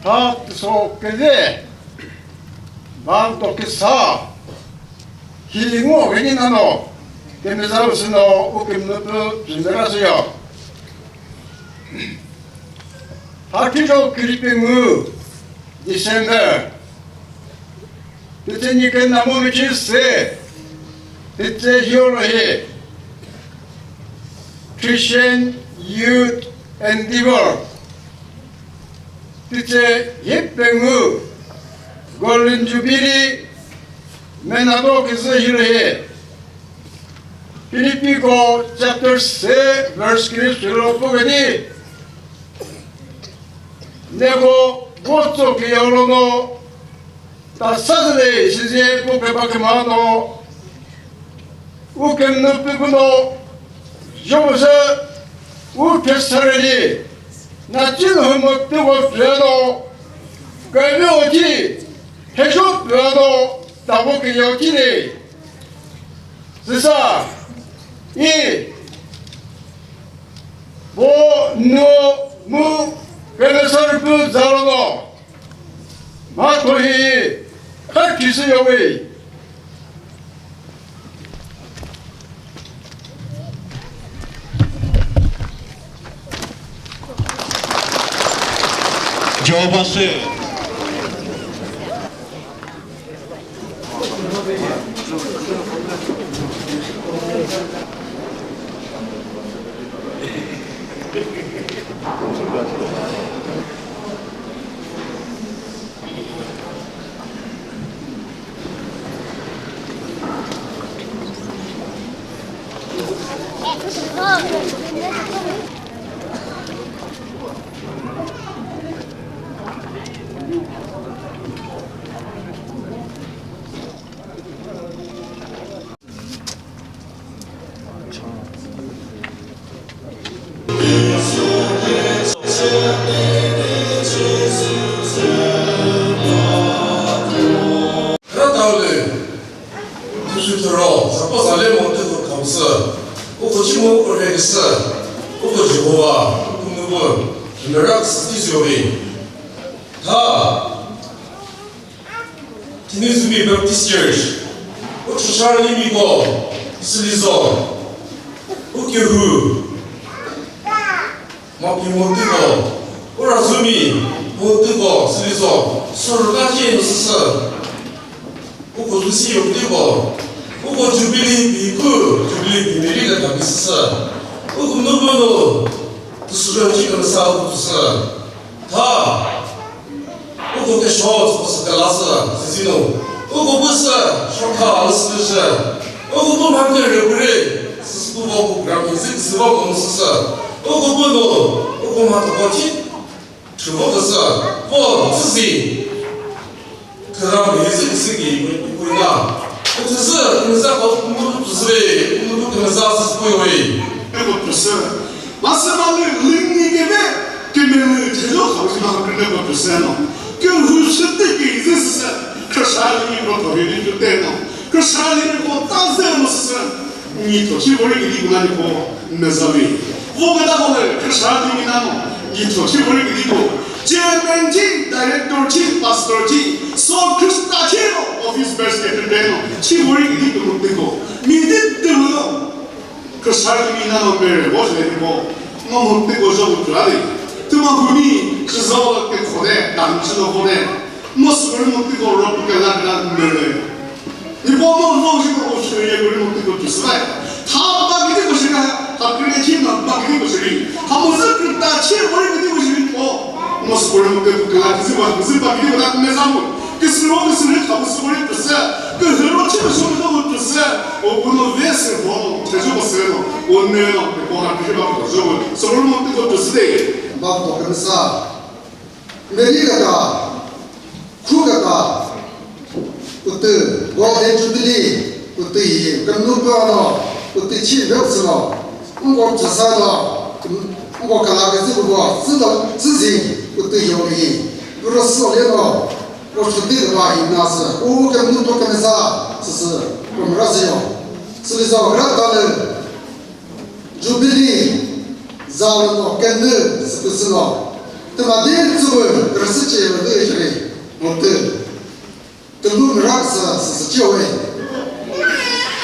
hat så kede man to kisa hilingo venino temezarusno ukimnutu jindarasyo 하키조 그리핑우 디셈버 그때니까 나무는 질세 그때 히어로히 Christian Youth Endeavor 그때 예병우 골든 주빌리 메나도 그래서 히어로히 필리피고 chapter 3 verse 3로 보니 내고 고쪽 여로노 다사드레 시제 포페바케마노 우켄노피구노 요새 우케스타레리 나치는 못되고 그래도 그묘지 해줘도 나보게 여기네 그래서 이 뭐노무 그래서 그 자로도 마토히 카키스요웨이 조바스 Tinezumi Baptist Church, o Charlie Migo, Slizo, o Kihu, Maki Montigo, o Razumi, Montigo, Slizo, Sorgaji Sisa, o Kozusi Yontigo, o Jubilee Biku, Jubilee Bimiri da Kabisa, o Kunobono, Tusuranji Kanasa, Ta.我给说不是个老师，是这种，我不是说考老师是，我不忙个人不人，是不我不干的，这个是我公司是，我不弄，我忙多听，全部都是我自己，可让每这个事情不一样，我只是跟上我不是的，我跟上是不会，我不是，我是把那邻里的跟那这种好像跟那个不是喏。跟胡说的给这是可啥的你说特别的就带呢，可啥的你说当时么是你头去我这个地方你说那啥的，我们那个可啥的你那么，你头去我这个地方，这门进 director 进 pastor 进 so Krista 进 office base 给这边呢，去我这个地方那个，你的对不咯？可啥的你那么没，我说的我，我们那个说不出来的。这么苦是造给口袋，党支的口袋，我是个人我这个我不给那没了。你光我这个我是也个人我这个就是来，他把给这个事呢，他跟人听了把给这个事情，他不是跟他钱我这个这个事情哦，我是个人我这个跟他不是把给这个他没啥物，可是我是人他不是个人不是，跟很多这个说的我不是，我不能为生活，这是我是了，我呢，我还必须把我说我，所以我这个不是的。Bab to kansa meri kata khu kata utte golden jubilee utte yi kamnu pa no utte chi bel sno ngo tsasa no ngo kala ga zi bo zi no zi zi utte yo yi ro so le no ro chu de ba yi na sa u kamnu to kansa sa ro ra zi yo zi za ra ta le jubilee Zalano kende sıkısına 但这做可是这个对这里，我的，跟路上是教会。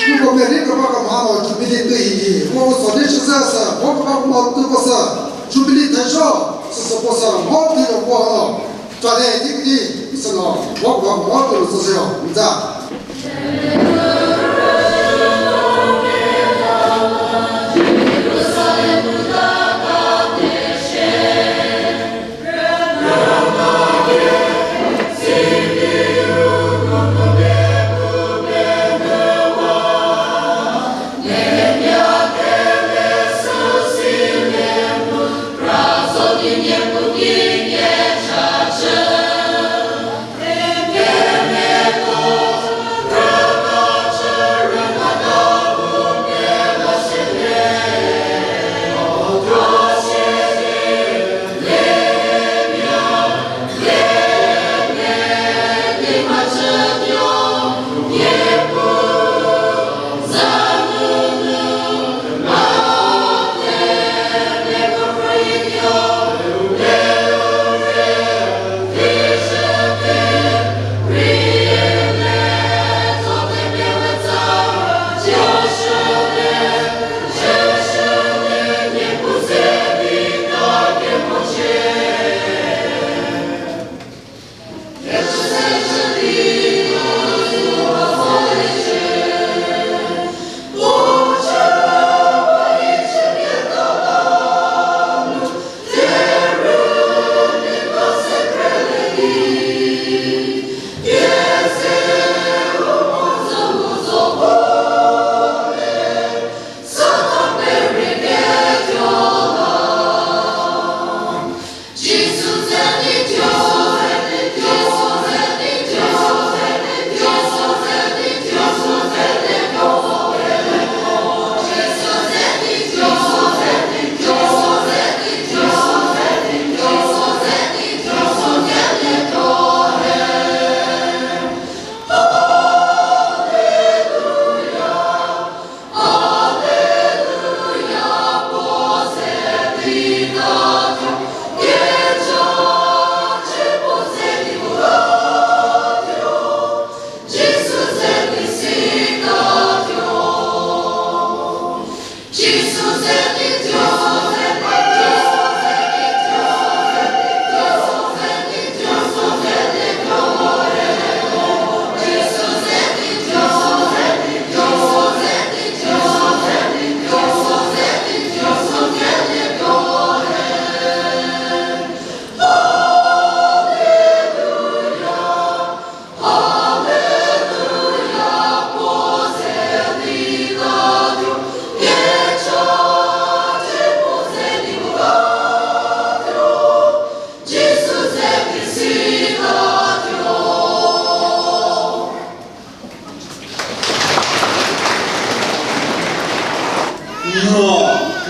如果每天个把个马路准备的对的，我昨天实在是我把马都不是准备的太少，是不是毛病的我了？昨天对不对？是了，我把马都是要，你咋？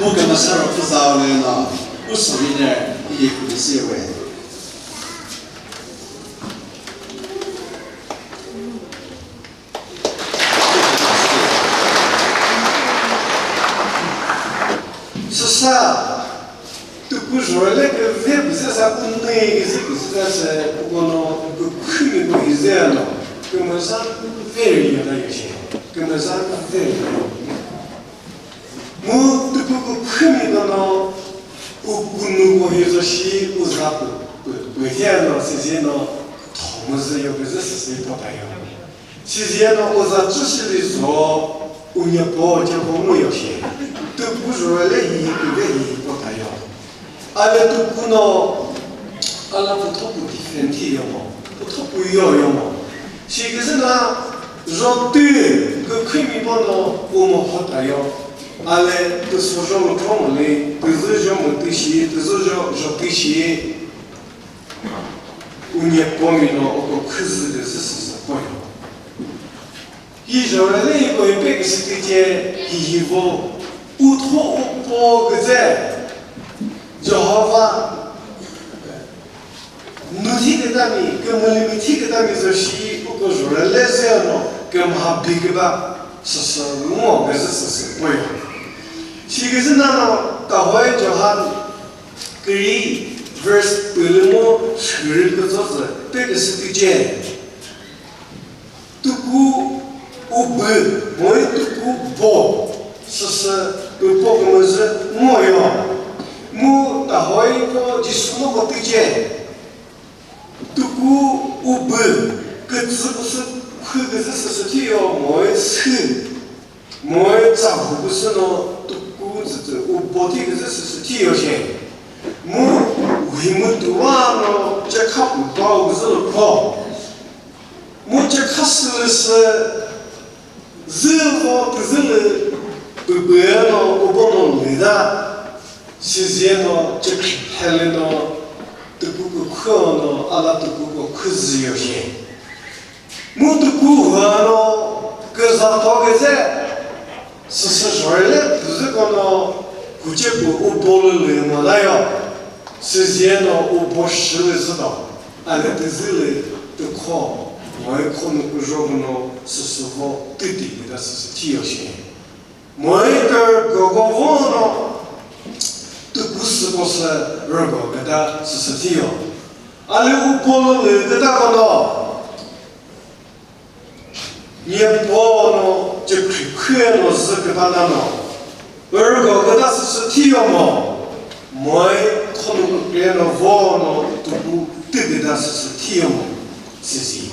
我跟他事儿不早了呢，我手里呢也不是位。是啥？都不说那个也不是啥不那个是不是是不过呢，不看的不一样了，根本上非人有的有些，根本上非人有。我对这个看的呢，我不能够有些我啥不天呢，这些呢，同时又不是谁不带有。其实呢，我在这些的时候，我也不讲我有些，都不说那一不带有。阿拉都不呢，阿拉不透不分体的嘛，不透不要的嘛。其实呢，若对个看的呢，我们好带有。阿拉都是说我中文嘞，都是讲我这些，都是讲这些，我也报名了，我可是的是不用。以前那一个别个是对接衣服，我托我包个在，就好法。你提个单位，跟我们提个单位说是，我个说了来这样咯，跟我还别个吧，是我个是不用。其实呢，到后来就喊可以 verse 本了么十个作子，这个是对见。都古我不，我都古不，是都不我们是模样，我大好一个就是那个对见。都古我不，个字不是看个是体要我吃，我丈夫不是那都古字我不的个是体要些。我为么读完了，这看不到个是考，我这看是日后不是不白了，我不能来的，现在呢这看了呢，都个课呢，阿拉都个课是有些，我都过完了，个上到个在，是说来不是讲呢，估计我包了来么那样。实现了我不实的知道，俺们都是来都考，我也可能不说不能是否对的是体要些，每个各个网呢，都不是不是二个的是体要，俺们我包了来的大个呢，你包呢就看了是个大呢，二个的是体要嘛。我可能别人话呢，都不对的，是天嘛，是谁？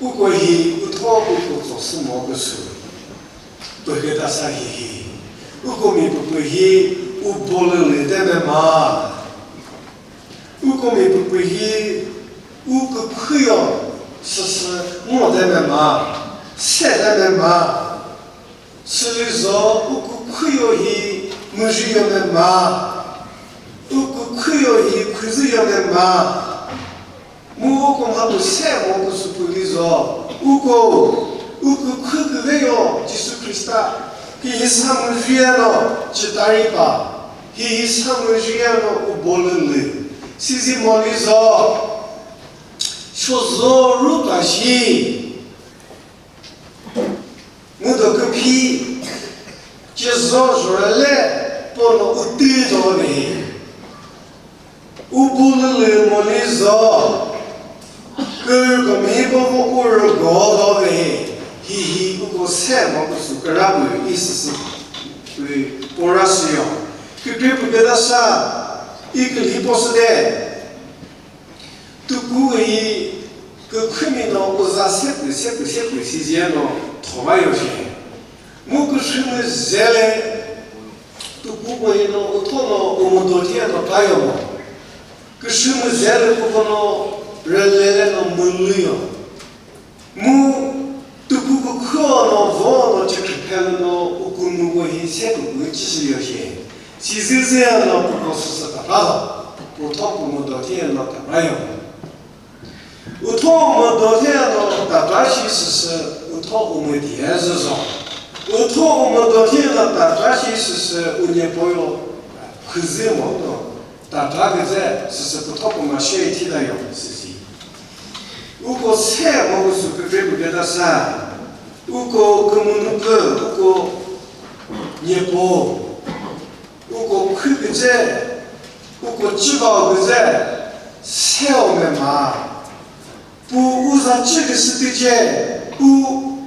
不过he不讨不做什么个事，不给他啥he，不过没不he，我不能来的么嘛，不过没不he，我个朋友是我的么嘛，谁的么嘛，所以说我个朋友he。我是要的嘛，我可要一可是要的嘛，我讲他不善，我不是不理说，我可个要就是克里斯塔，他上么学了就打一把，他上么学了我不能来，现在么理说，说说如大西，我都个屁，就说出来。不能我对着你，我不能来么的说，个没办法我儿搞到你，嘿，我三毛不是个那个意思是，对，不然是要，个不给他啥，一个礼拜是的，都故意个昆明呢，我啥三个时间呢，头发有些，我个什么热嘞？都不过呢，我讨论我们昨天呢打药嘛，可是我现在不可能人来了那门里啊，我都不过课呢，房呢就是看了呢，我跟我过去三个月几十要钱，其实这样呢，不过是打打的，我讨我们昨天呢打药，我讨我们昨天呢打打其实是我讨我们电视上。我托我们昨天呢，大家其实是我也不用，可是么多，大家个在是不托我们学一天的样事情。如果菜我们是不给他啥，如果跟我们那个，如果也不，如果看个在，如果知道个在，菜我们嘛，不为啥这个是对的，不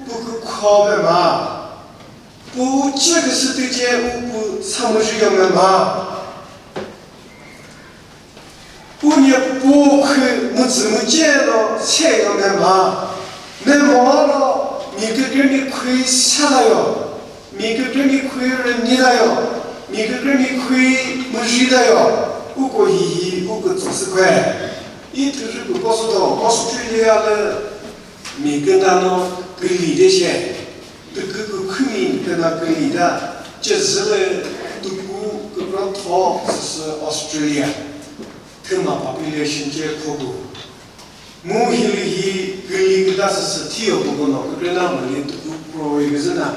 考的嘛。不，这个是对接，不，他们是要干嘛？不，你不去，我怎么见了才要干嘛？那么了，你你可以下来哟，你你可以人你来哟，你你可以没事的哟。不过不过50块，一头是不告诉这里了，你跟他呢跟你的钱。这个昆明跟那跟你的，这是嘞，都古这个套是 Australia， 他们把别的新疆考过，我现在跟你跟他是体育不可能，跟那么的都古一个是哪？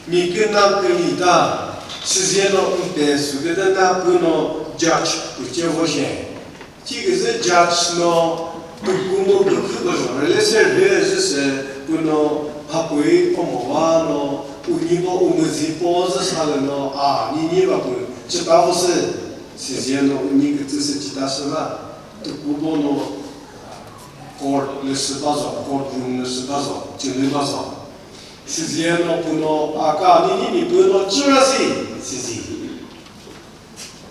你跟那跟你的，实际上但是跟那不能 judge 不接我钱，这个是 judge 呢，都古我不可能，那些人是不能。他不会我们玩咯，我们是包子啥的咯啊，你不这倒不是，实现了你个知识其他什么，都不帮侬搞了18兆，搞用了18兆，9到兆，实现了不侬啊个你不侬知识，实现，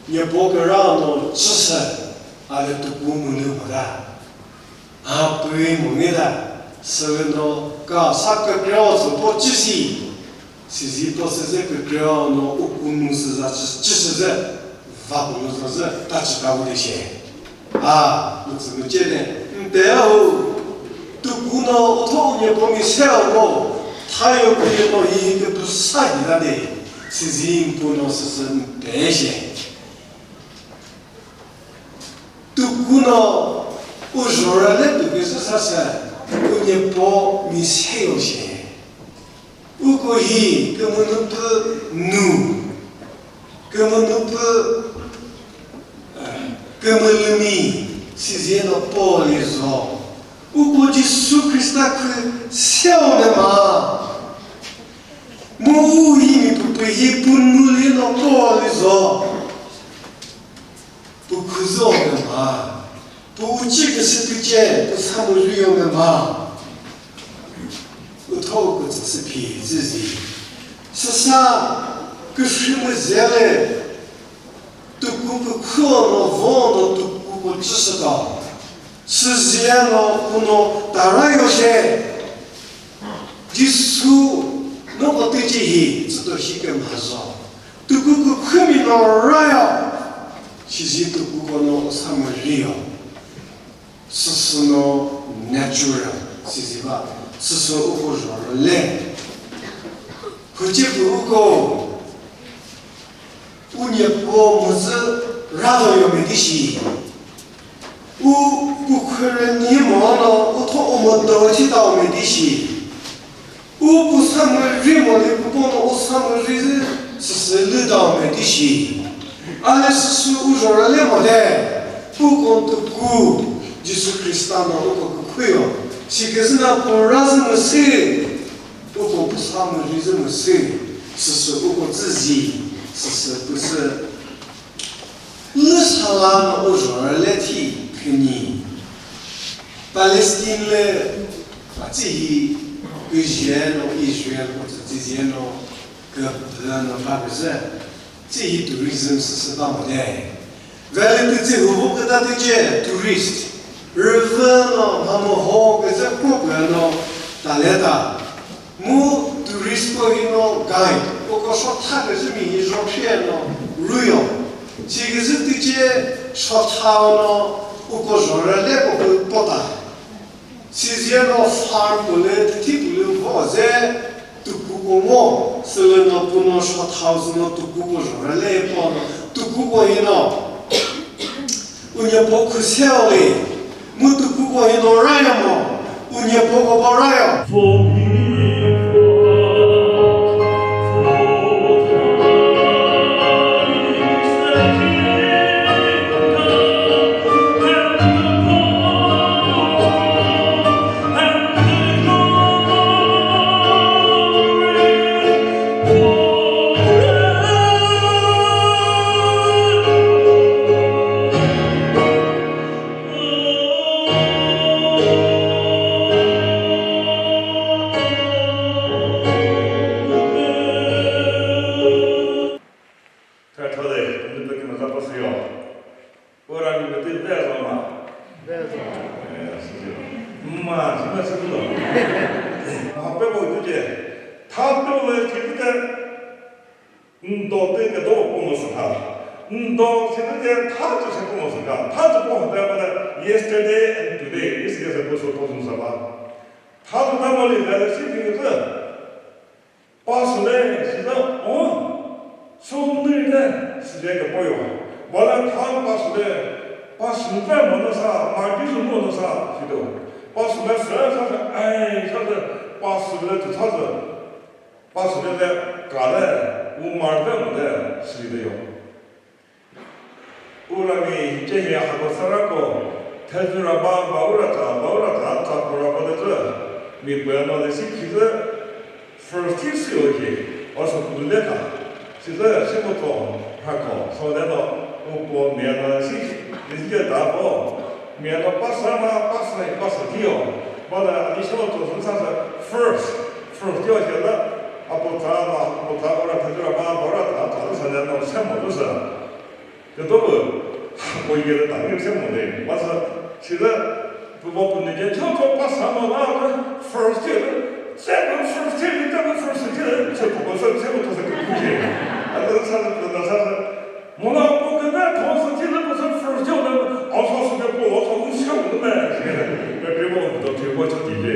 也包括让侬知识，啊的都不蒙了么的，啊不会蒙的，是侬个啥个标准不知识。实际不是这个只要侬不公司上只是这发布了说是大家搞的些啊，我怎么觉得对哦，都顾到我头也不没效果，他又不也到一个不是啥意思的，实际不能是白些，都顾到我说了那都是啥事，我也不没效些。如果伊根本都不努，根本都不，根本里面实现了暴力说，如果耶稣基督去笑的嘛，无意不被伊不努力了暴力说，不可造的嘛，不这个世界不参与利用的嘛。透过这是骗自己，实际上，跟什么人嘞，都顾不可能忘了，都顾不知识到，实际上不能当然有些，就是那个对这些，这都是个嘛说，都顾不可能那样，其实都顾不能什么理由，是那 natural， 是吧？是说我说了嘞，可结果我也不是让到有没的事，我不可能你忙了，我同我们都提到没的事，我不什么人忙的不帮我什么人是遇到没的事，而是说我说了嘞么的，不光都顾，就是克里斯坦的我不亏哦。是可是呢，不让什么事，不过不是他们对什么事，是说不过自己，是不是？日常啊，我说来听给你，巴勒斯坦嘞，把这些跟学咯、医学或者这些咯，个咯发不是，这些都是是当不的。为了对这个我给他对接 tourist。日本呢，他们好个在国外呢，打来的，我 tourist 过去呢 guide， 我说他个是民意照片呢 real， 这个是对接说他呢，我说了那个不打，实际上呢反过来提不了我在都不过我，所以呢不能说他是呢都不过说了那帮呢，都不过呢，我也不可笑嘞。我都不过一道人呀嘛，我也不过包人呀。Yesterday and today, this is a person who Sabah. How to normally the sitting is Pasle, she's so near there, she's like a boy. While I'm talking Pasle, Pasle, Monosa, Martis Monosa, she do. Pasle, I shall Pasle to Tazza. Pasle, Gala, Umar, there, she do. 우라미 제게 하고 살았고 태주라바 바우라타 타코라바데서 미베노데 시키즈 퍼스티스요지 어서 불레카 시저 시모토 하고 소데도 뭐 면은 이게 다고 면은 빠사나 빠사디요 뭐다 아디셔널 도선사서 first 就觉得不他或者他就是把他的参加到项目都是，这都我觉得当个项目的，我是其实我不能讲就把什么啊 first 这个 first 这不过是这个都是个估计，那是我那不跟那同事其实不是 first 就能熬超时间不熬超工项目的呗，这我都推过就地的。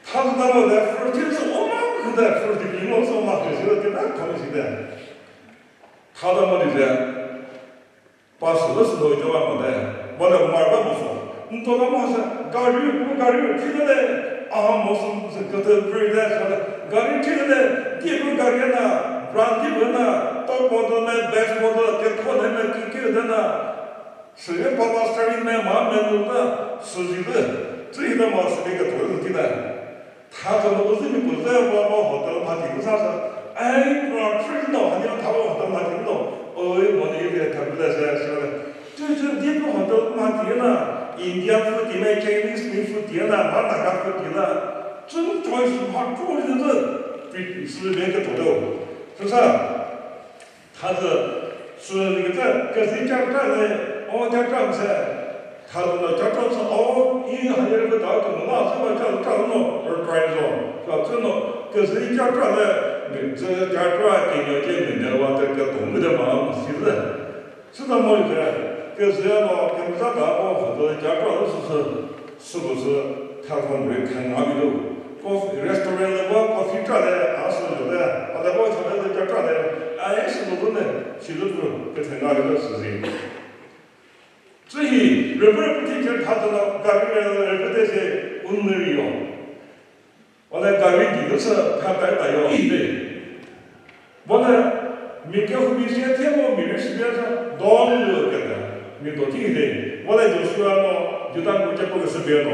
他是那么的，分就是我们的分的比我说嘛，就是跟那同学的，他那么的人，80的时候就完的，我那马儿不说，你多那么是干预不干预，听着的啊，我是个的不是的说的，干预听着的，地不干预呢，软地不呢，到我的那白什么的，给可能的给的呢，是人爸爸生的那妈们都的，实际的，这一个嘛是那个多是的。他怎么不是你不在我好的他听上是，哎，我知道，你他我好的他听懂，我那边他不在说的，就是你不好的他听了，印第安附近的 Chinese 没附近了，马达加附近了，真专是怕做的人，比是那个多的，是不是？他是那个在跟谁家干的，我家干的。他说家长是因为还有个大工嘛，是吧？长弄而专做，是吧？这弄可是家长呢，这家长给了这人家话，这个动物的嘛，其实是那么的，就是要嘛，跟不上干部或者家长的是不是？他从没看哪里头，我 restaurant 的我非常的俺是有的，我在我从那个家长的，哎，是不是呢？其实不跟看哪里的事情。所以日本不听见他知道，干预日本这些文人用，我来干预你都是他白打要的，我呢，民间后面先天我民人时间上多了个的，民多听的，我来就说了，就当国家不个是别弄，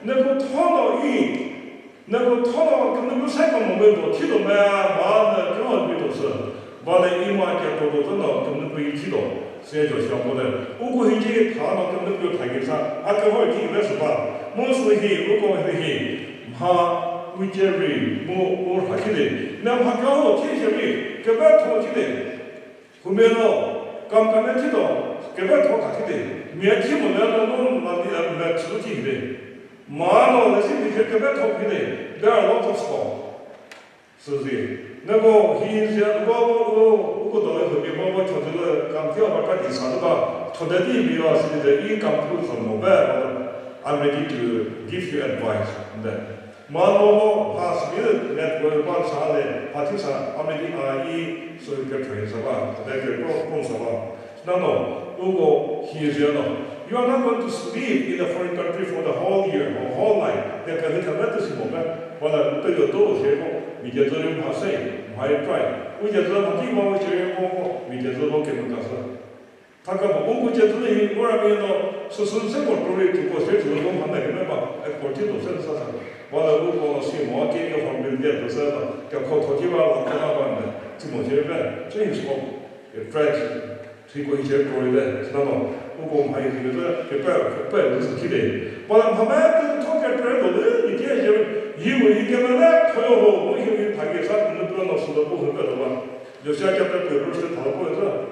那个讨到那个讨到可能不三个我们多听到没啊？嘛那正好没都是，我来一毛钱多真的可能不一听到。现在就想我的，我过去这个他那根本就台阶上，刚好听的是吧？我说嘿，我讲嘿，他为这位我还记得，那他刚好听下面，根本头记得，后面咯，刚听到，根本头还记得，没听不了我那知记的，马咯那些那些根本头记得，第二老早说，是不是？那个以前我到了后面，我从这个钢铁把第三个从那里面啊，是在一钢铺什么办？I'm ready to give you advice. 的，马我他是的，那我把啥的，他听啥，俺们一所以个传什么，那个讲什么？那么如果以前咯。You are not going to sleep in a foreign country for the whole year or whole life. 那个他那都是我们，完了都有多些个，你就这种怕谁，怕一拽，我就知道地方我就我，你就知道给我干啥。他干嘛？我就知道我那边咯，是生活中的中国学主我们那个嘛，国际都是啥啥。完了我讲是我给个方面的都是了，叫靠土地吧，靠那边的，这么些人，这也是我，拽起，推过一些多的，知道吗？我讲还有这个给摆都是记得，完了他们都讨价转多的，你这些因为他们呢，朋友我因为他给啥，你不知道说的不很多的吧？有些家在北边是讨过是吧？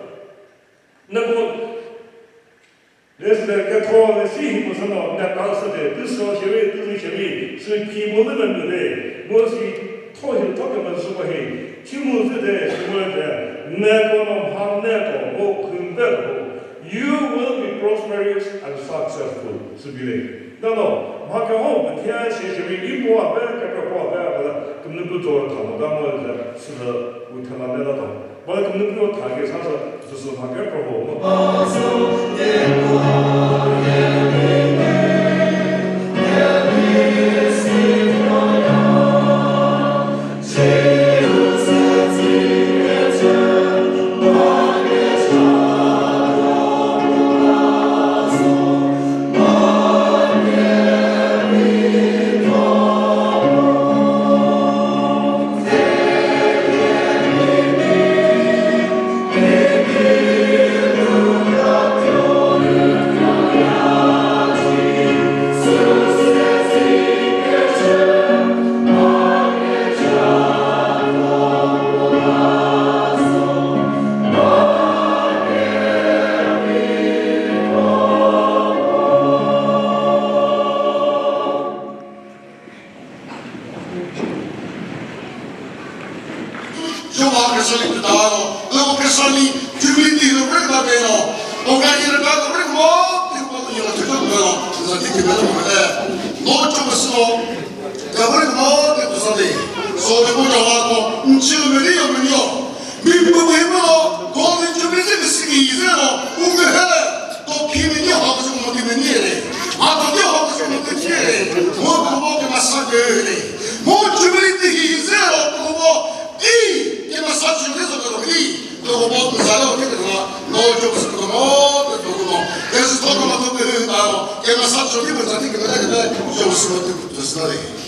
那么，那是给讨的信不是喏，那当时的都是要学位，都是学位，是批驳的人的，我是讨给们说嘿，题目是的什么的，那个呢，他那个我很白的。You will be prosperous and successful. 是不是？那么，马刚好我们天学习一波啊，这个波啊，根本不做他们那么是为他们那个懂，完了根本不他给啥子，就是他给不好嘛。Joma Kesali Kutano, Logo Kesali, Jubility, the Ring Babeno, Ogani, the Battle Ring Wall, people in the Tukano, Zati Kibano, no Chomaso, the Ring Wall, the Sunday. So the Mujawako, Chilmeri, People Himo, Golden Jubilee, the City, Zero, Uber, Tokimini, House of Motimini, After the House of Motimini, more Massacre, more Jubilee, Zero, E, che massaggio di questo qui, dopo molto salato che no, gioco no, che si sta con la tua vita, che massaggio di questo che vedete, io sono tutto stare.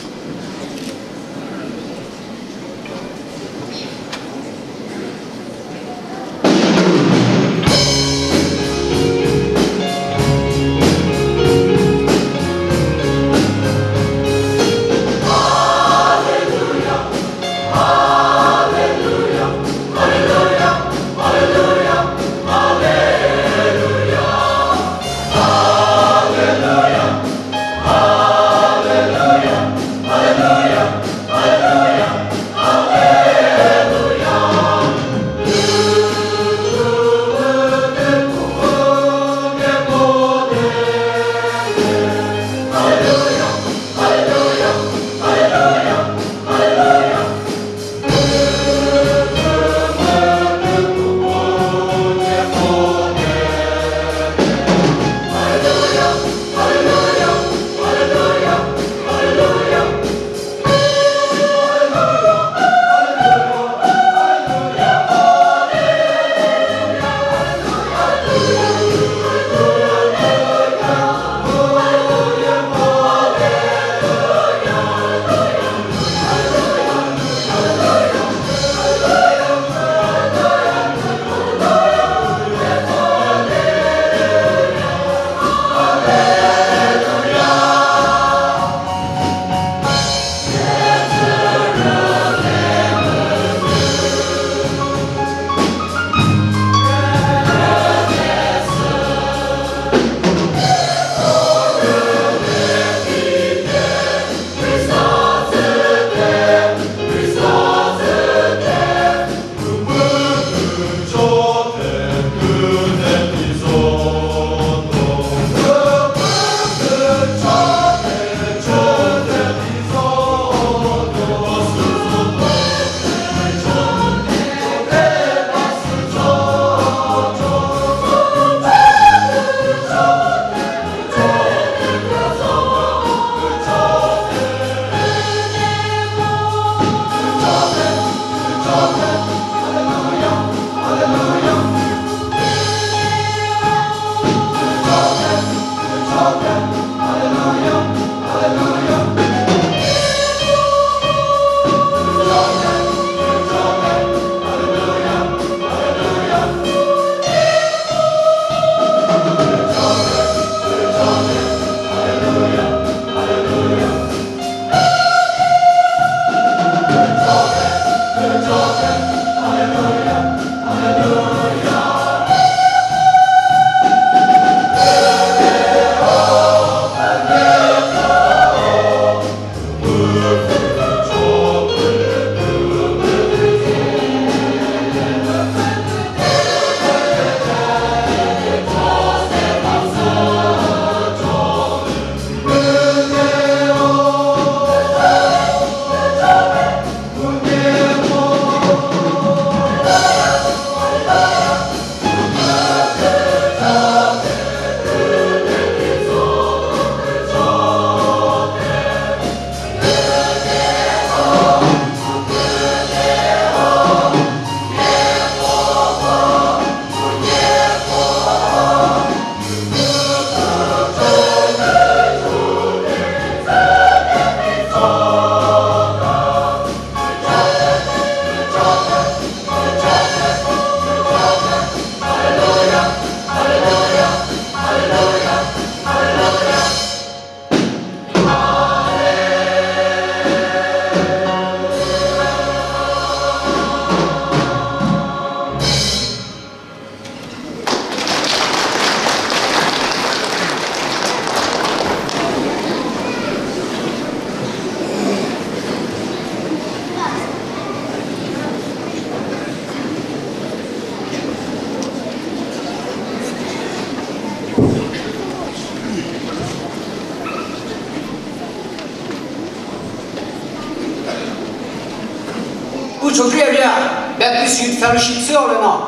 求这里来必须才是需要的呢。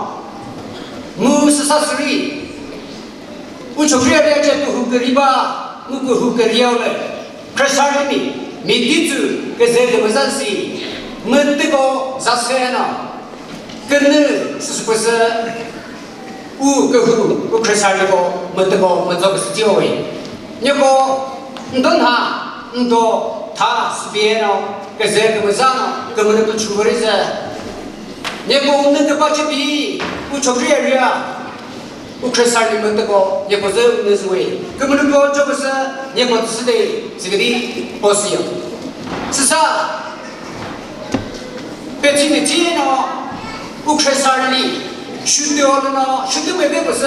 我是啥事哩？我求这里这不合理吧？我不合理了。可是啥哩？没记住，这这个不认识，没得个啥事呢？跟你是不是？我个我可是啥哩个？没得个没做个是教育。你个你等他，你到他是别了，这这个不啥呢？根本就不出来噻。你个那个把这比，我求这里我可是啥哩没得个，你不是那是为，根本就不这不是，你不是的这个的不是呀。是啥？别听你听呢，我可是啥哩？输掉了呢，输掉没不是，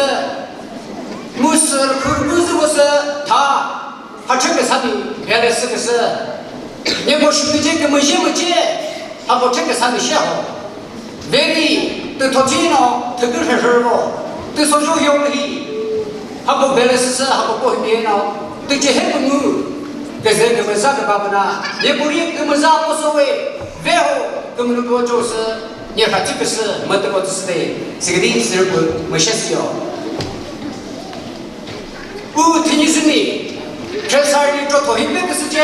没事，可不是不是他这个啥的，原来是个是，你不输的这个没钱没钱，他不这个啥的下好，为你都掏钱呢，他更是事不，都说有要的，他不原来是，他不过别呢，都这还不努。这些根本啥都办不了，也不理，根本啥无所谓。然后根本不就是，你看这个是没得过是的，这个历史不没写死哟。我听你说你，这事儿你做头一百个时间，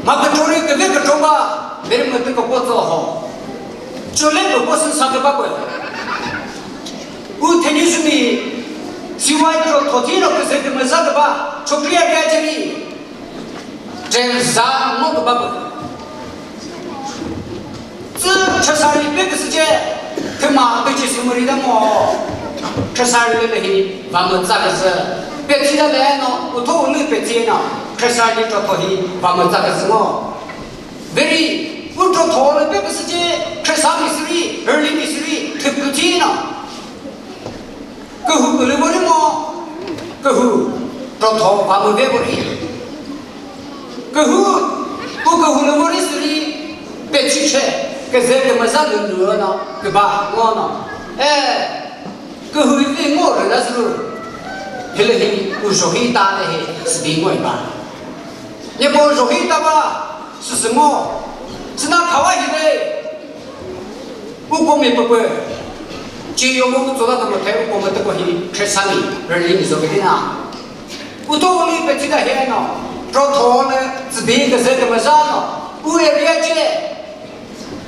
马个做了一个那个做吧，别人没得个不做好，做那个不是啥个办法。我听你说你，喜欢做头天了，可是根本啥个吧，做不了这里。这啥我都办不，这吃啥的别个时间，他妈都去什么里的么？吃啥的那些，咱们咋个是？别提他来呢，我头你别接呢，吃啥的做头去，咱们咋个是我？为哩，我做头了别个时间，吃啥的事哩，20的事哩，他不接呢。个户不来我的么？个户做头咱们别个哩。个户，我个户的我的事里，别去吃，个这个么啥都热呢，对吧？我呢，哎，个户因为我的那时候，后来我说很大的是另外吧，你不说很大吧，是什么？是那卡哇伊的，我光明不管，只有我们做到这么台，我们这个去吃3年，20你说给你啊，我到我那边去到海呢。做头呢，是别个这个么啥呢？我也了解，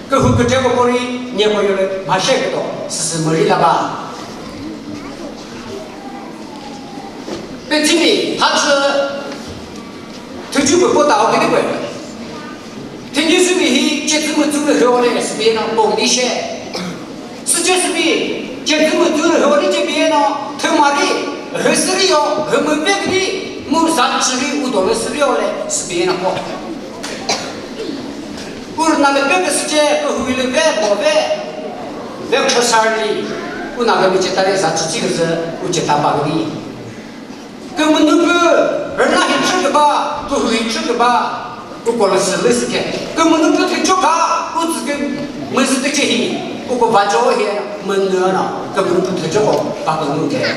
个户个这个玻璃，你也有了，马上个多，是什么人了吧？别听你，他是他就不到给你问，听你说你这怎么做的好呢？是别人帮你写，是就是别这怎么做的好的这边呢？他妈的，还是的哟，还没别个的。我啥吃的我都是料嘞，是别人好。我那个别个时间，我回来买来吃啥的，我那个没接他的啥吃几个是，我接他8个的。根本都不，而那些吃的吧，都会吃的吧，我过了10来时间，根本都不听脚卡，我自己没事的这些，我过饭脚些没热了，根本不听脚卡，把个弄开。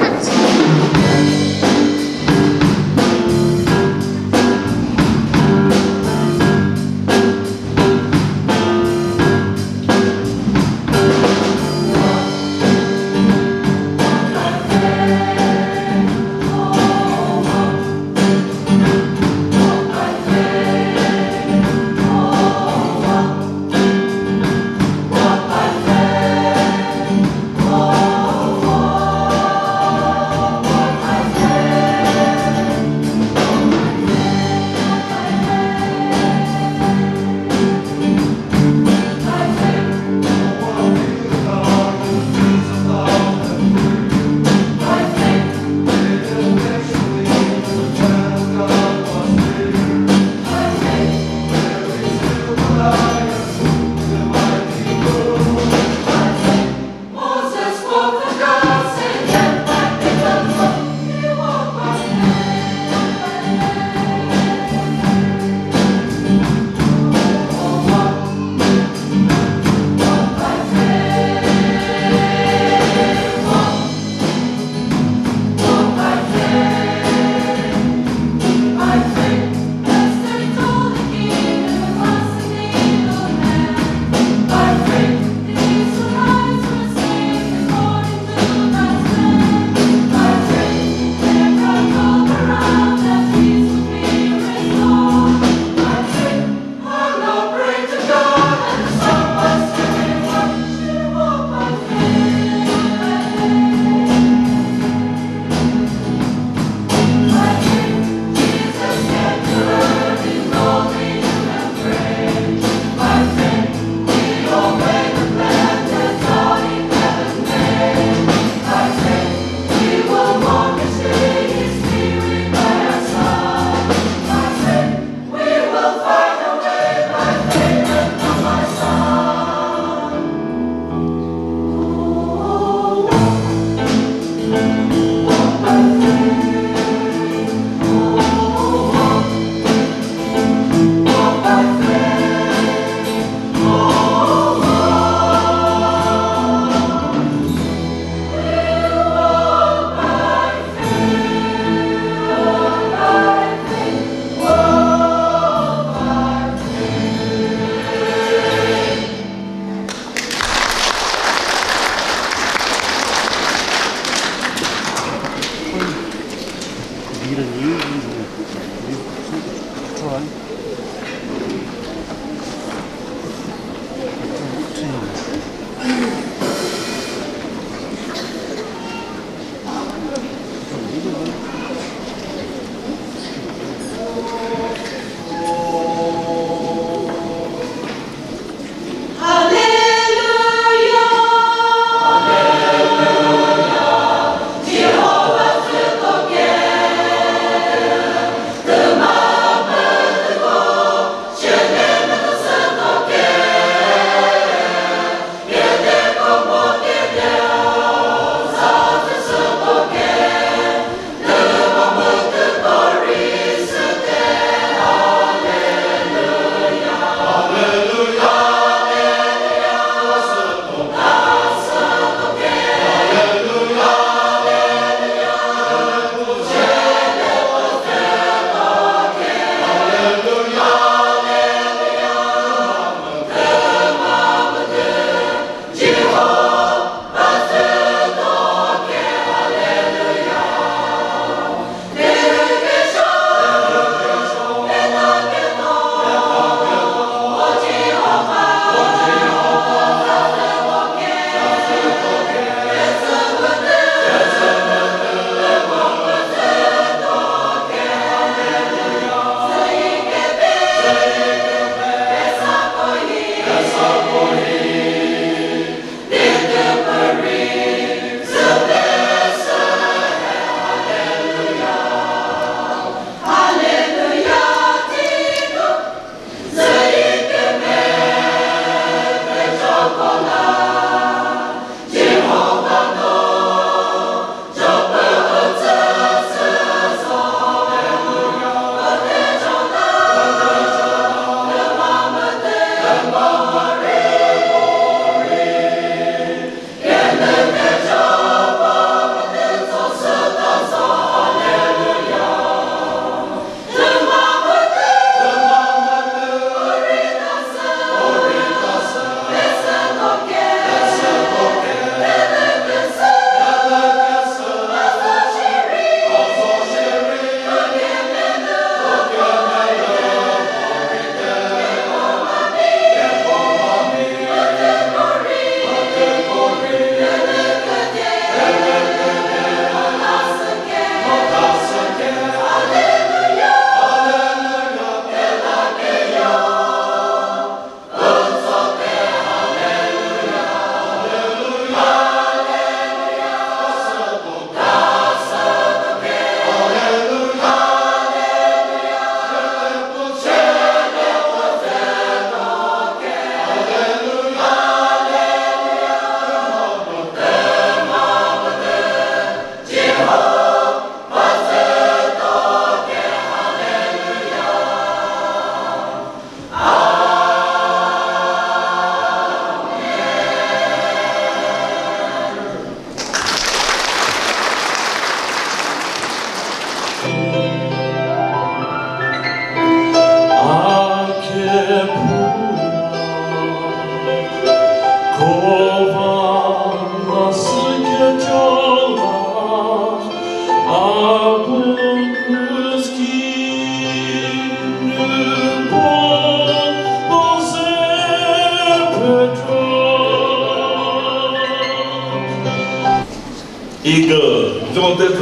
一个用的知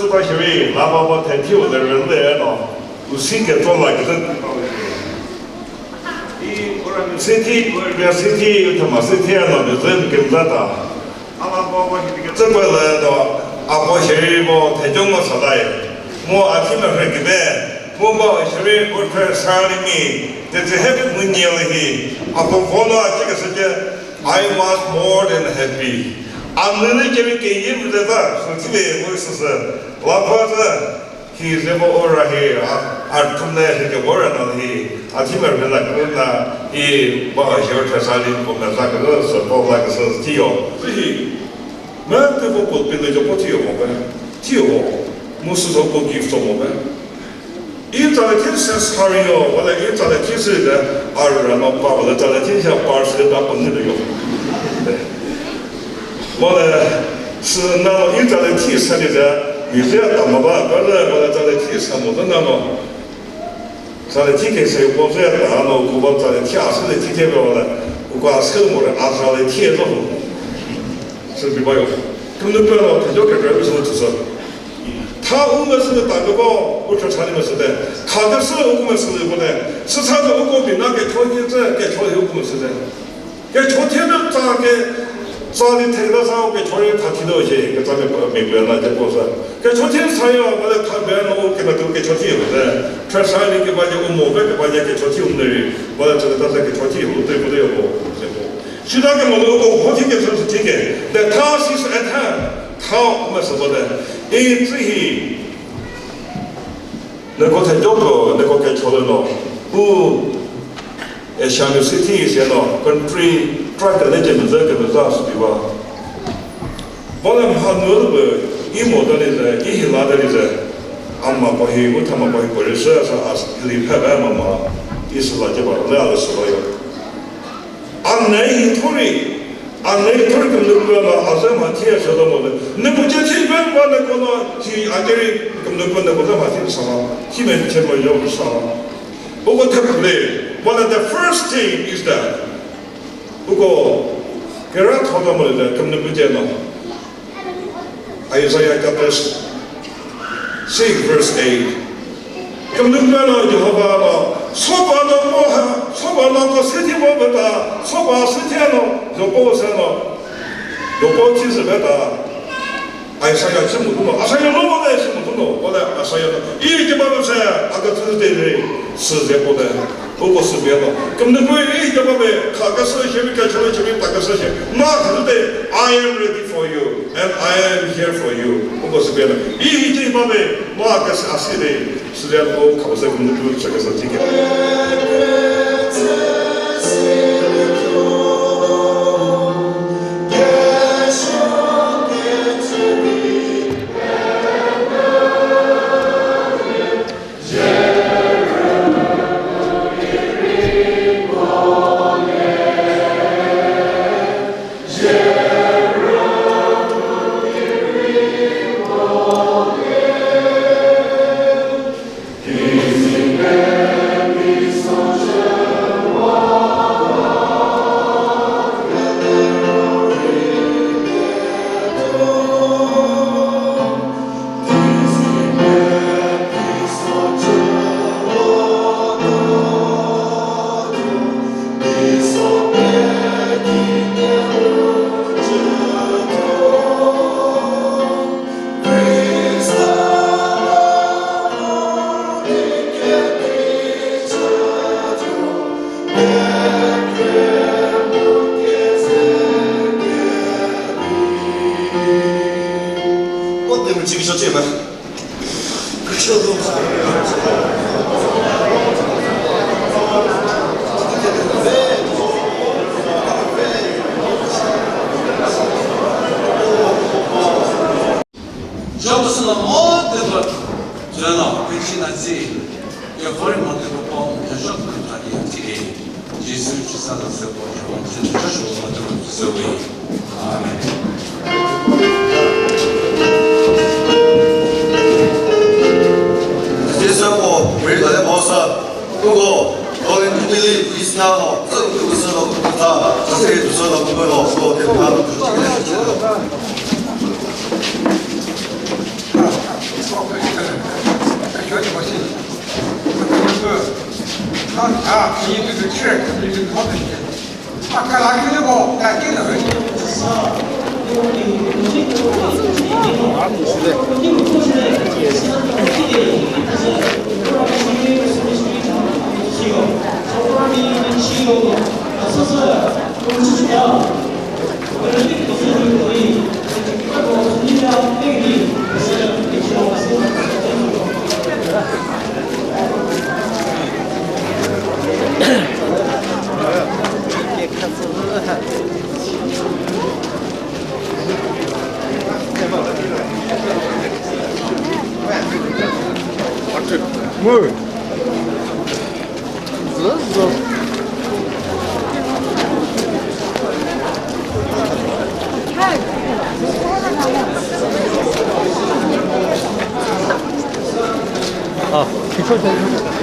道协会哪怕把台体我的人来了，我谁给做了个人。CT 个 CT 他妈 CT 了的人跟着的，这个来的阿婆协会我台中我出来，我阿天们会给的，我把协会我在山里面，这是 happy 每年了去，阿婆说了这个时间 I was more than happy。俺们那边给也不知道，说这个我是老婆子，he是不偶尔去啊，从那是个偶尔那去，啊，前面那个那，伊把小车山里我们那个是包那个是体育，所以，没这个不变得就不体育我们，体育我是说不给做我们，伊在天上是好哟，我来伊在天上的2人嘛，把我在天上80打崩的哟，对。我呢是那么一直在提升的人，有些怎么办？反正我在提升，我那么，在提开始，我这样那么，我在提升的提开了，我把生活的按照的贴着，是比较有。根本不要他就给这为什么就是，他我们是打个包，我说厂里面是的，他的是我们是的不的，是他的我比那个朝天在给朝天我们是的，给朝天的咋给？早的台到上，给朝天他提到一些，给咱们美国那些故事。给朝天上呀，我来看别人我给他都给朝天有的，穿山里给把这个毛病给把这给朝天有的，我来这个到时给朝天有对不对我？其他的我都我听的就是听的，但他其实他我们什么的，因这些能够在中国能够给朝的咯，不。像有些一些咯 ，country track 那些名字跟不上是对吧？我们很多的一模的人，一些拿的人，俺们过去我他们过去过日子是里拍拍嘛嘛，意思了就把那样的事了哟。俺那一坨里跟那个嘛，俺这嘛天说的么的，那不就天边把那个嘛，去俺这里跟那个那个这嘛天上了，天边天嘛要不上了，不过特别。One of the first thing is that, 不过，给人讨论么的，根本不见了。Isaiah chapter 6 verse 8，根本不了就好办了。说白了我还，说白了我身体我不大，说白身体了就保身了，就保体质不大。Isaiah 什么都弄，Isaiah 弄不来什么都弄，我来Isaiah一就把我噻，那个只对人是这个的。不过是别的，根本不会一个方面，他个事情跟出来前面打个事情，那可是得 I am ready for you and I am here for you， 不过是别的，一这方面那个是阿西的，实际上我考试根本就这个是这个。 아, 이들도 그래, 이들 거든. 아까 나기려고 나 끼는 뭘? 아, 기초 대주다.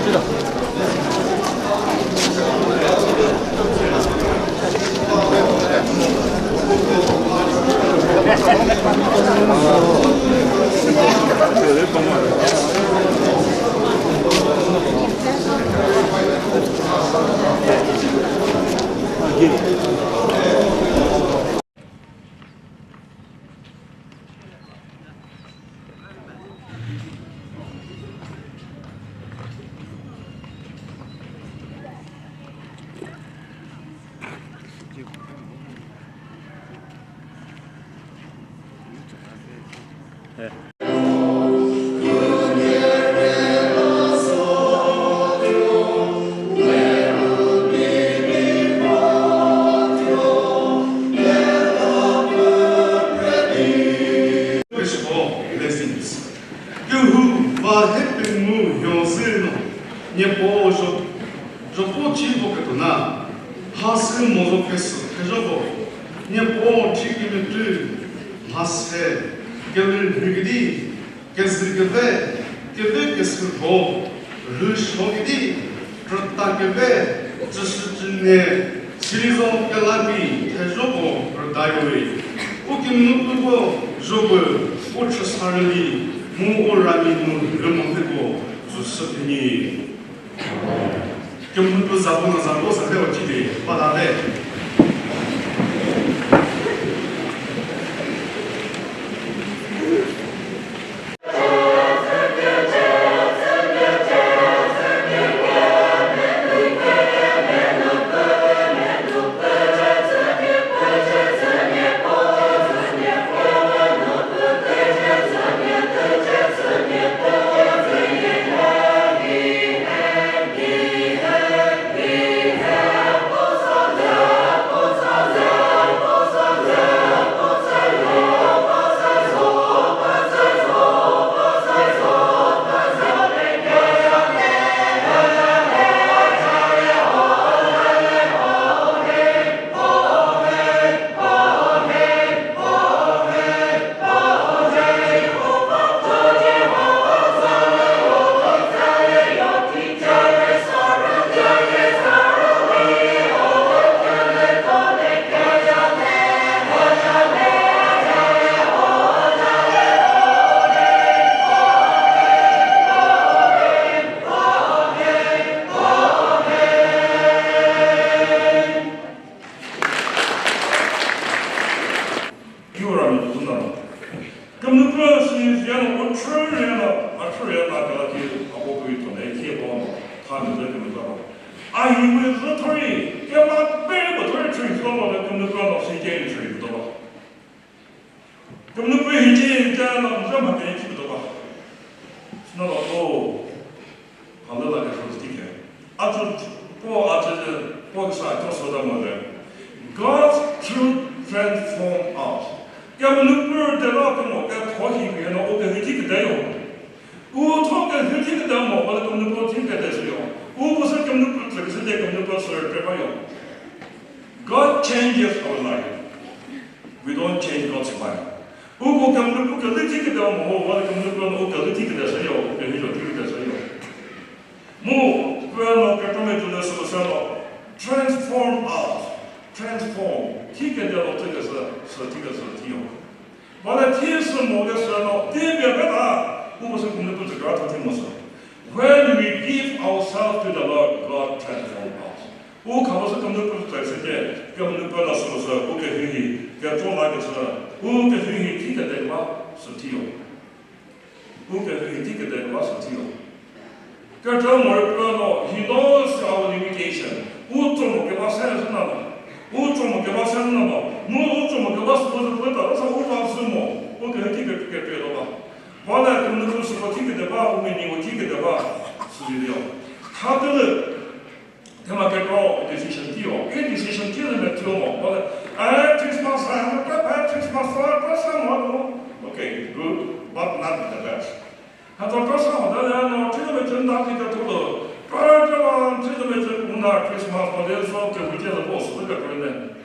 God's truth transform us. God changes our life. We don't change God's mind. Transform us. Transform. When we give ourselves to the Lord, God transforms us. 我看到是根本不是在世界，根本不那是不是？我给愿意，给做那个是，我给愿意听个的话是听哦，我给愿意听个的话是听哦。这这么个呢，He knows our limitation. 我怎么给他产生了？我怎么给他产生了嘛？我怎么给他是不是不到？他我发什么？我给他听个别的吧。完了，根本不是我听个的话，我们我听个的话是的哟。他这个。他们给搞 decision 题哦，因为 decision 题是没听嘛，我的哎，Christmas time，Christmas time，什么？OK， good，but not the best。他说这啥的呢？这个没真大这个头头，这个没真公大 Christmas， 我就是说给回家的 boss 这个人呢，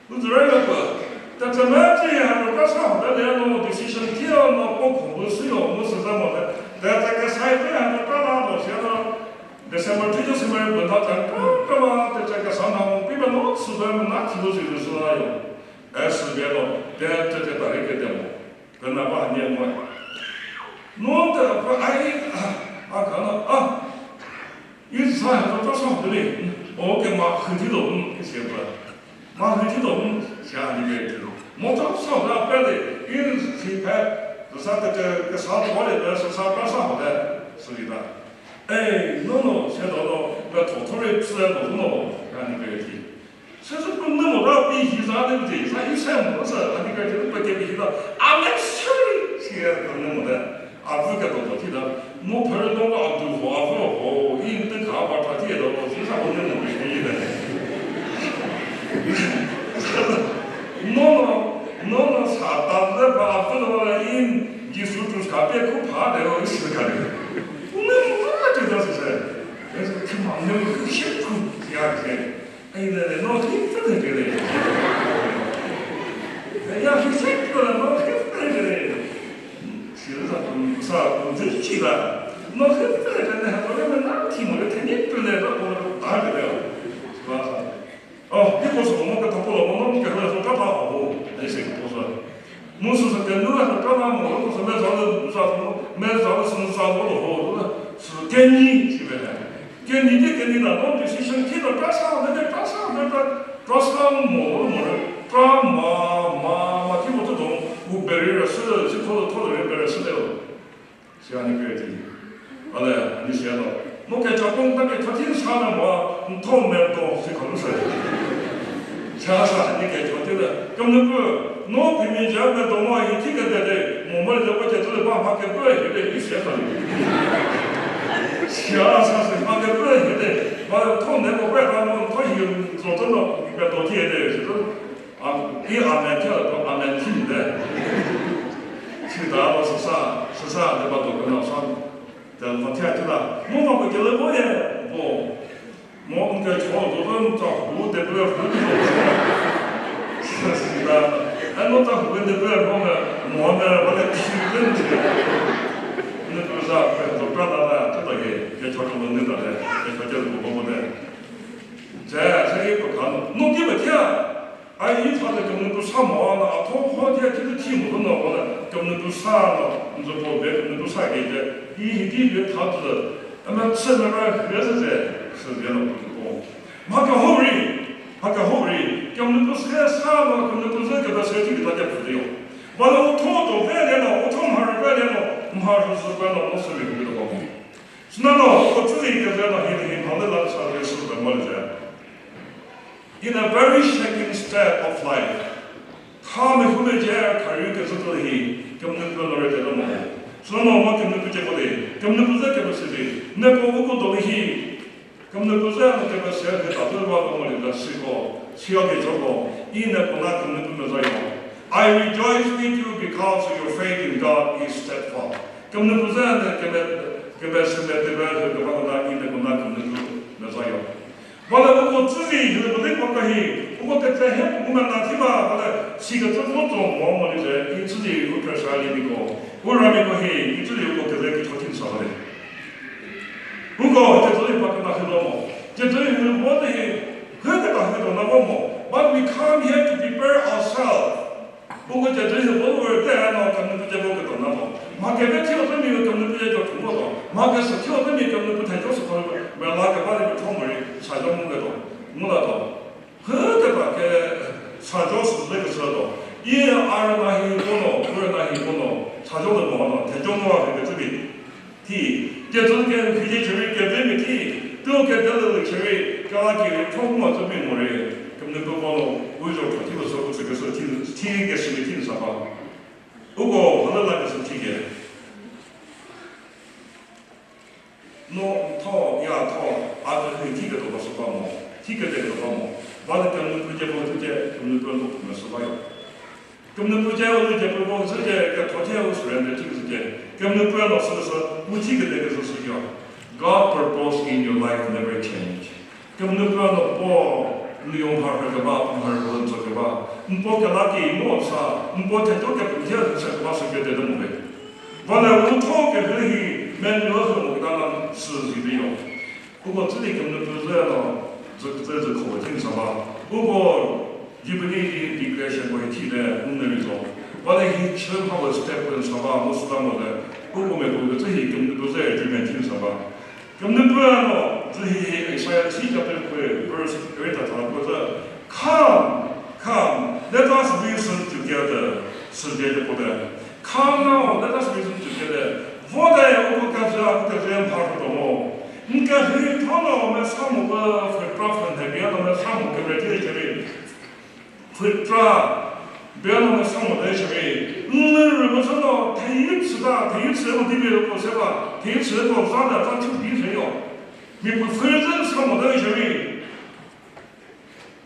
我自然要个，但怎么这样？这啥的呢？decision 题呢，我恐怖是哟，我是怎么的？但这个赛这样的干嘛？我写了。December 20 semester 问他讲，干嘛在这个上堂，比如说吃饭那题都就是那样，是别了，这大概给点么，跟那把年过，弄得不可能啊，有啥样都上不对，我跟马很激动，写不，马很激动，下你别激动，我早上那摆的，因为是拍，是啥这个啥多的，是啥干啥的，是的。哎，弄现在那头头的自然都是看那个题，其实不那么大比起啥对不对？啥有啥模式？那个就是不给比的，俺们去现在不那么的，不给多题的，我碰到那个都花不一等看把他接到，经常我那么回忆的。弄啥大子把不到了，因技术就是看别可怕的，我是看的。这倒是噻，但是他妈那个辛苦呀这，哎那脑筋不能这个，哎呀是辛苦了，脑筋不能这个，其实啥不争气了，脑筋不能这个，我们哪题目的肯定不能我打这个，是吧？哦，你不说我跟他不了，我们跟他说干嘛好，那谁不说？我是跟我说干嘛我不是买啥子啥子什么啥我都好，是给你是不是？给你的给你的，我就是想听到干啥那个干啥那个干啥么干嘛听不懂，我别人是偷的别人是的，是啊你别听，好嘞，你写了，我给家公那个他听啥的嘛，偷没多是可能是，啥你给他听的，根本不。我平民家没多嘛，一听个的，我们这我这都是把他给不一的，一写上。啥是把给不一的，把他那个外头他有做到了个多天的，就是比俺们跳到俺们听的。去打我是啥，对吧？都跟那啥，但我听着了，我把我给了我也不，我们这桥都是找湖的，不要湖的。是的。我到湖的不要弄个，我来去认去，那不是啊？都干了了，这个也叫什么那个的，也叫不的。这也不看，弄给不听，一他的根本都啥毛了，他好天就是题目都弄完了，根本都啥了，你说不别根本都啥给的，一他子，那么吃那个盒子的，是这样的不？马个后人。根本不是个啥嘛，根本不是给他设计给大家不的哟。完了，我都白练了，我马上白练了，马上是管到我手里头的包。是那我自己一个人了，很旁的那啥的是怎么的噻 ？In a very shaking state of life， 他们后面这看人跟是做的，根本不能人在那么。是那我根本不结果的，根本不是给不是的，那个我都的很。根本不是让这个社会导致我们的时候，需要给这个，因为不那根本不能这样。I rejoice with you because your faith in God is steadfast。根本不是让这个是在这个这个那因为不那根本不能这样。完了，我自己就是不对我可以，我在这些我们那地方，完了是个这么种我们的人，你自己有点啥的那个，我让你可以，你自己有个这个给他挺少的。如果在这里把跟他很多么，在这里我的很跟他很多那个么 ，but we come here to prepare ourselves。不过在这里我在那根本不在我跟他那么， 마켓에 튀어들면 없는 부재도 통보도 마켓에서 튀어들면 없는 부재도 그걸 멜라게 받으면 통을 사정문에도 뭐라도 그때밖에 사조수 내고서도 이 아르나히 번호 그러나히 번호 사조를 모아놓은 대종노와 그들이 티 개정된 그게 저희 개념이 티 또게 되는 저희 가라기 통마 점이 뭐래 근데 그 번호 우주 같이서 그래서 티게 쓰는 팀사가 그거 하늘나라에서 티게 아주 그 티게도 벌써 봐뭐 티게도 봐뭐 받을 때는 그제 뭐 그제 없는 건 보면서 봐요. 금는 부재 오늘 제 보고 서제 그 도태하고 소리인데 지금 이제 금는 부재 없어서 무티게 되게서 쓰죠. God purpose in your life never change. 금는 부재 없고 리용할 거 봐, 공할 거 저거 봐. 뭐 결합이 뭐 없어. 뭐 대도게 부재서 봐서 게 되는 거예요. 원래 우리 토게 그이 맨로서 뭐가는 쓰지요. 그거自己 금는 부재는这口听什么？如果你不你理解什么题的，那里头，我那些全靠我是在不能什么，我是那么的，不过没过这些根本都在这边听什么，根本不然咯，这些啥题叫的会，不是为他他或者 come let us listen together， 世界的不得 come now let us listen together， 我在我感觉这样跑不动。 그러니까 그 통로에 사무가 풀프라프는 비하면 사무가 저리 풀프라 비하면 사무가 저리 오늘 무슨 대입수다 대입수로 디베로 보세요 대입수로 사다 다 비슷해요 미국 풀전 사무가 저리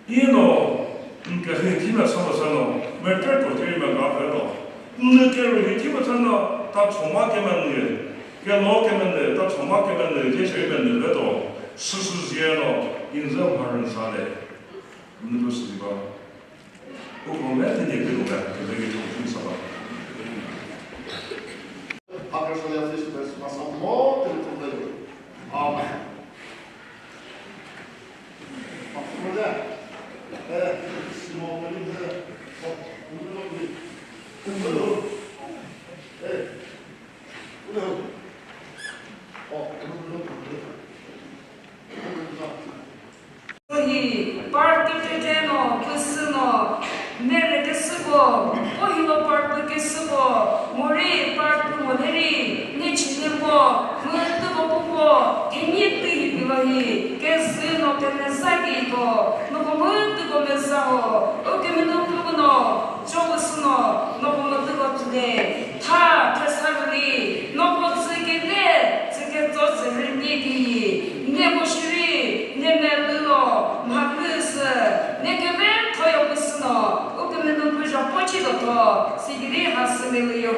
이노 그러니까 그 팀에 사무서는 몇백도 되면 가서도 오늘 그 팀에서는 다 총막에만 일 그 로케면은 또 정확하게는 이제 저희는 그래도 수수지에로 인정하는 사례 없는 것이지만 그 보면 이제 그거가 되게 좀 있어봐. Abençoe a Deus por essa passar um monte de problema. Amém. Vamos lá. Se não vou lhe dizer, 이 파트 때는 그스노 내를 쓰고 오히려 파트 쓰고 머리 파트 모델이 내 친구고 그것도 보고 대니트 이거이 그스노 때는 사기고 너무 muito começou o que me não puno 저거스노 너무 muito 같은데 다 대사들이 너무 쓰게돼 저게 또 쓰는 얘기 내 모습이 내 멜로 마크스 내게 왜 토요스노 오 que me não puja pode doutor seguir a semana eu